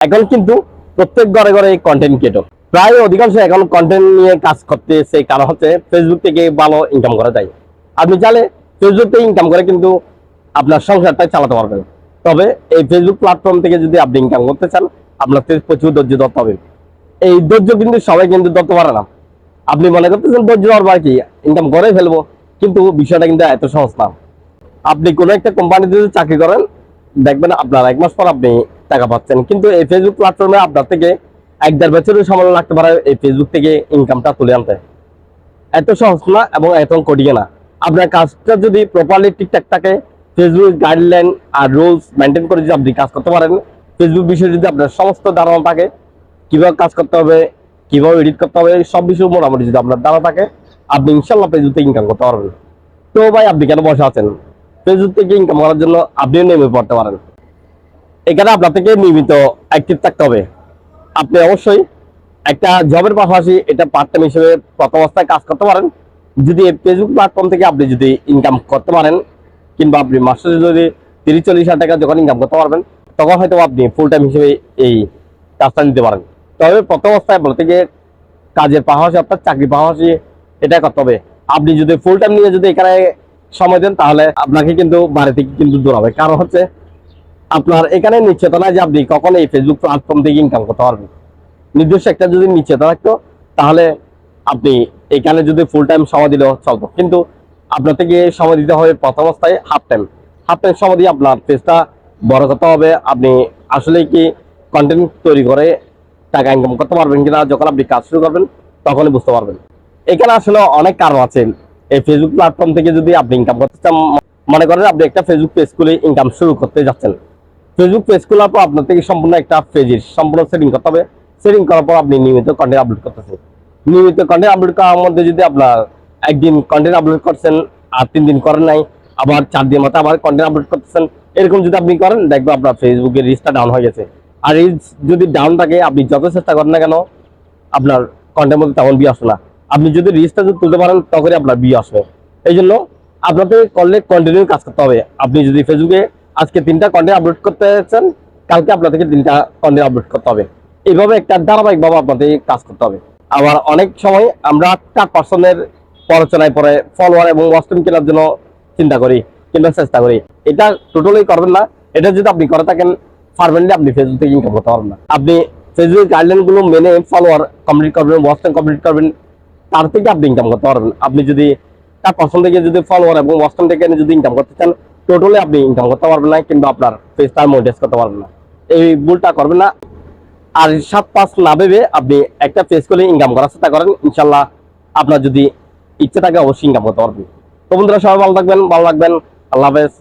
এখন কিন্তু প্রত্যেক ঘরে ঘরে কন্টেন্ট ক্রিয়েটর, প্রায় অধিকাংশ এখন কন্টেন্ট নিয়ে কাজ করতেছে। কারণ হচ্ছে ফেসবুক থেকে ভালো ইনকাম করা যায়। আপনি চাইলে ফেসবুক থেকে ইনকাম করে কিন্তু আপনার সংসারটা চালাতে পারবেন। তবে এই ফেসবুক প্ল্যাটফর্ম থেকে যদি আপনি ইনকাম করতে চান, আপনাকে প্রচুর ধৈর্য ধরতে হবে। এই ধৈর্য কিন্তু সবাই কিন্তু ধরতে পারে না। আপনি মনে করতেছেন ধৈর্য ধরবার কি, ইনকাম করে ফেলবো, কিন্তু বিষয়টা কিন্তু এত সহজ না। আপনি কোনো একটা কোম্পানিতে যদি চাকরি করেন, দেখবেন আপনার 1 মাস পর আপনি টাকা পাচ্ছেন, কিন্তু এই ফেসবুক প্ল্যাটফর্মে আপনার থেকে 1-1.5 বছরের সময় লাগতে পারে এই ফেসবুক থেকে ইনকামটা তুলে আনতে। এত সহজ না এবং এত কঠিন না। আপনার কাজটা যদি প্রপারলি ঠিকঠাক থাকে, ফেসবুক গাইডলাইন আর রুলস মেনটেন করে যদি আপনি কাজ করতে পারেন, ফেসবুক বিষয়ে যদি আপনার সমস্ত ধারণা থাকে, কিভাবে কাজ করতে হবে, কিভাবে এডিট করতে হবে, সব বিষয় মোটামুটি যদি আপনার ধারণা থাকে, আপনি ইনশাল্লাহ ফেসবুক থেকে ইনকাম করতে পারবেন। তো ভাই, আপনি কেন বসে আছেন? ফেসবুক থেকে ইনকাম করার জন্য আপনিও নেমে পড়তে পারেন। এখানে আপনার থেকে নিয়মিত অ্যাক্টিভ থাকতে হবে। আপনি অবশ্যই একটা জবের পাশাপাশি এটা পার্ট টাইম হিসেবে প্রথম অবস্থায় কাজ করতে পারেন। যদি এই ফেসবুক প্ল্যাটফর্ম থেকে আপনি যদি ইনকাম করতে পারেন, কিংবা আপনি মাসে যদি 30-40 হাজার টাকা যখন ইনকাম করতে পারবেন, তখন হয়তো আপনি ফুল টাইম হিসেবে এই কাজটা নিতে পারেন। তবে প্রথম অবস্থায় আপনার থেকে কাজের পাশাপাশি অর্থাৎ চাকরির পাশাপাশি এটা করতে হবে। আপনি যদি ফুল টাইম নিয়ে যদি এখানে সময় দেন, তাহলে আপনাকে কিন্তু বাড়ি থেকে কিন্তু দৌড়াবে। কারণ হচ্ছে আপনার এখানে নিশ্চয়তা নাই যে আপনি কখন এই ফেসবুক প্ল্যাটফর্ম থেকে ইনকাম করতে পারবেন। নির্দিষ্ট একটা যদি নিশ্চয়তা থাকতো, তাহলে আপনি এখানে যদি ফুল টাইম সময় দিলেও চলতো। কিন্তু আপনার থেকে সময় দিতে হবে প্রথম অবস্থায় হাফ টাইম। হাফ টাইম সময় দিয়ে আপনার পেজটা বড় করতে হবে। আপনি আসলে কি কন্টেন্ট তৈরি করে টাকা ইনকাম করতে পারবেন কিনা, যখন আপনি কাজ শুরু করবেন তখনই বুঝতে পারবেন। এখানে আসলে অনেক কারণ আছে। এই ফেসবুক প্ল্যাটফর্ম থেকে যদি আপনি ইনকাম করতে চান, মনে করেন আপনি একটা ফেসবুক পেজ খুলে ইনকাম শুরু করতে যাচ্ছেন। ফেসবুক পেজ খোলার পর আপনার থেকে সম্পূর্ণ একটা পেজের সম্পূর্ণ সেটিং করতে হবে। সেটিং করার পর আপনি নিয়মিত কন্টেন্ট আপলোড করতেছেন। নিয়মিত কন্টেন্ট আপলোড করার মধ্যে যদি আপনার একদিন কন্টেন্ট আপলোড করছেন আর 3 দিন করেন নাই, আবার 4 দিন মাথায় আবার কন্টেন্ট আপলোড করতেছেন, এরকম যদি আপনি করেন, দেখবেন আপনার ফেসবুকের রিচটা ডাউন হয়ে গেছে। আর রিচ যদি ডাউন থাকে, আপনি যত চেষ্টা করেন না কেন, আপনার কন্টেন্টের মধ্যে তেমন ভিউ আসবে না। আপনি যদি রিচটা যদি তুলতে পারেন, তখনই আপনার ভিউ আসবে। এই জন্য আপনাকে করলে কন্টিনিউ কাজ করতে হবে। আপনি যদি ফেসবুকে আজকে 3টা কন্টেন্ট আপলোড করতে চান, কালকে আপনার থেকে 3টা কন্টেন্ট আপলোড করতে হবে। এইভাবে একটা ধারাবাহিকভাবে আপনাদের কাজ করতে হবে। আবার অনেক সময় আমরা একটা পার্সনের প্ররোচনায় পরে ফলোয়ার এবং ওয়াচ টাইম কেনার জন্য চিন্তা করি কিংবা চেষ্টা করি। এটা টোটালি করবেন না। এটা যদি আপনি করে থাকেন, পারমানেন্টলি আপনি ফেসবুক থেকে ইনকাম করতে পারবেন না। আপনি ফেসবুক গাইডলাইন গুলো মেনে ফলোয়ার কমপ্লিট করবেন, ওয়াচ টাইম কমপ্লিট করবেন, তার থেকে আপনি ইনকাম করতে পারবেন। আপনি যদি তার পার্সন থেকে যদি ফলোয়ার এবং ওয়াচ টাইম থেকে যদি ইনকাম করতে চান, টোটালি আপনি ইনকাম করতে পারবেন না, কিংবা আপনার পেজটা মনিটাইজ করতে পারবেন না। এই ভুলটা করবেন না। আর 7-5 না ভেবে আপনি একটা পেজ করে ইনকাম করার চেষ্টা করেন। ইনশাল্লাহ আপনার যদি ইচ্ছে থাকে, অবশ্যই ইনকাম করতে পারবেন। তো বন্ধুরা, সবাই ভালো থাকবেন, ভালো রাখবেন। আল্লাহ হাফেজ।